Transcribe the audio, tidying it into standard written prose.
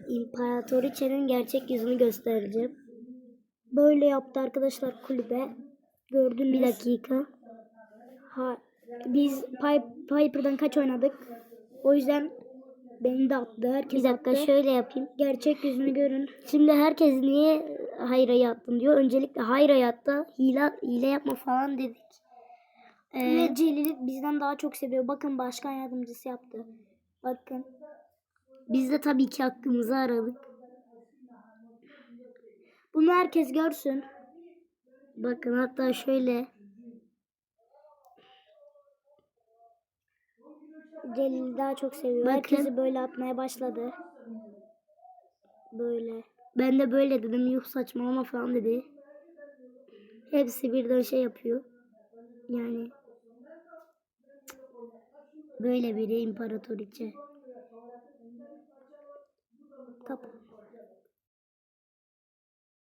İmparatoriçenin gerçek yüzünü göstereceğim. Böyle yaptı arkadaşlar kulübe. Gördünüz. Bir dakika. Biz Piper'dan kaç oynadık? O yüzden beni de attı. Herkes bir dakika attı. Şöyle yapayım. Gerçek yüzünü görün. Şimdi herkes niye Hayra'yı attın diyor. Öncelikle Hayra'yı attı. Hile yapma falan dedik. Ve Celil'i bizden daha çok seviyor. Bakın başkan yardımcısı yaptı. Bakın. Biz de tabii ki hakkımızı aradık. Bunu herkes görsün. Bakın hatta şöyle. Celil'i daha çok seviyor. Bakın. Herkesi böyle atmaya başladı. Böyle. Ben de böyle dedim. Yuh saçmalama falan dedi. Hepsi birden şey yapıyor. Yani böyle biri imparatoriçe. Kapat.